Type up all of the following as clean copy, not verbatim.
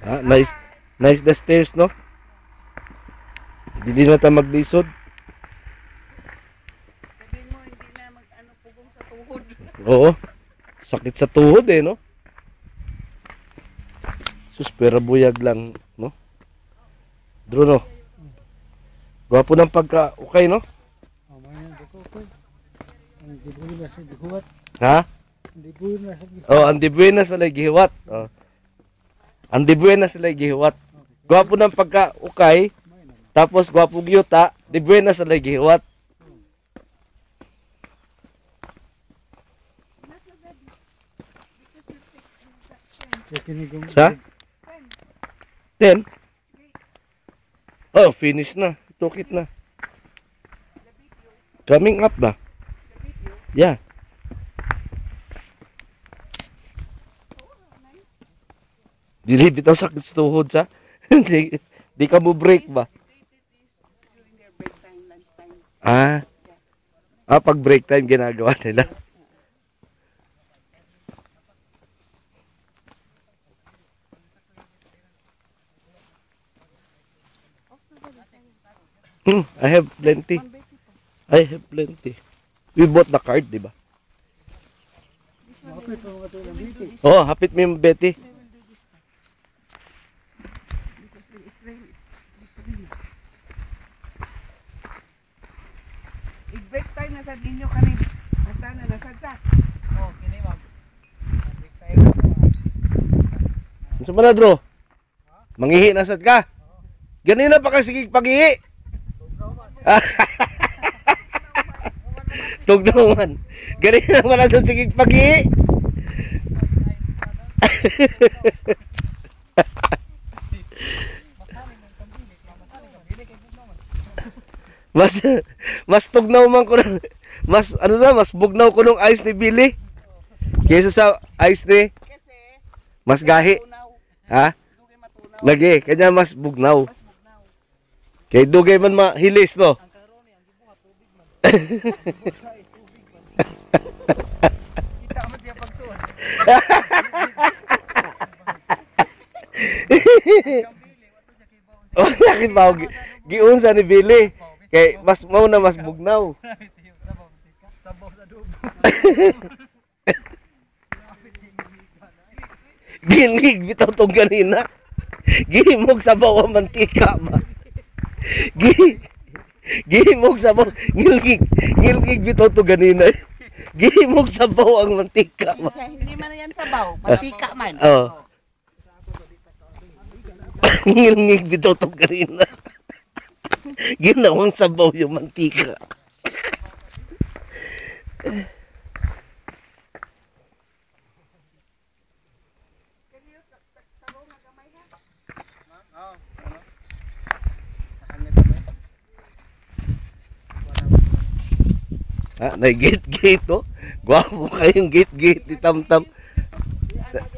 Ah, nice. Nice the stairs, no? Dili na ta maglisod. Sabihin mo, hindi na mag-ano pugong sa tuhod. Oo. Sakit sa tuhod eh, no? Sus, pero buyag lang, no? Dro, no? Gwapo ng pagka, okay, no? Ha? Oh, ang dibuena sa lay gihiwat. Oh. Ang dibuena sa lay gihiwat. Gwapo ng pagka, okay. Tapos gwapo gyuta, dibuena sa lay gihiwat. Sa? 10? Oh, finish na. Tukit na. Coming up ba? Yeah. Dili bitaw sakit sa tuhod sa. di ka mo break ba? During their break time, lunchtime. Ah. Ah, pag break time ginagawa nila. I have plenty. I have plenty. We bought the card, di ba? Oh, hapit mo yung Betty. I-break time na sa ninyo kanina. Basta na nasagsa. Oh, kini ma'am. Break time. Ano ba na, bro? Mangihi na sad ka? Ganina pa kasi paghihi. Tugnawan. Ganina pa na sa sigig paghihi. mas mas tugnaw man ko ng, mas ano na, mas bugnaw ko nung ice ni Billy kaysa sa ice ni Kasi mas gahi. tunaw. Ha? Dugay matunaw. Lagi, kanya mas bugnaw. Mas bugnaw. Kay dugay man mahilis, no? Ang karon ni ang gibuhat tubig man. Kita mo siya pagsuot. Oh, yakin ba? Giunsa ni Billy. Kay mas mau na mas bugnaw. Sabaw sa dubo. Ginig bitaw tong ganina. Gihimog sabaw ang mantika ba? Gihimog sabaw, ngilgig bitaw to ganina. Gihimog sabaw ang mantika ba? Hindi man yan sabaw, mantika man. Oh. Ngilgig bitaw to ganina. Ginawang sabaw yung mantika. Ah, na gate to. Gwapo kayong gate ni Tamtam.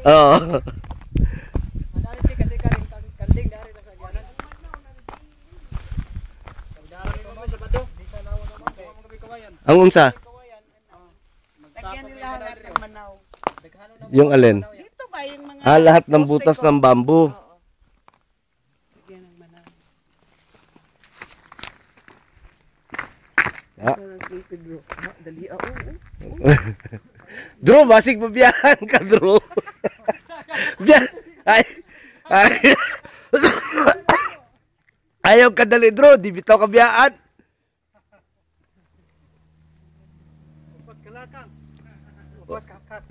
Oo. Ang unsa? Lagyan nila lahat ng manaw. Yung alin? Dito ba yung mga... Ah, lahat ng butas ng bamboo. Oo. Lagyan ng manaw. Ah. Pedro. Dali ako. Drew, basig mabiyahan ka, Drew. Ay. Ayaw ka dali, Drew. Di bitaw ka biyaan. Upat kalakang. Upat kakak.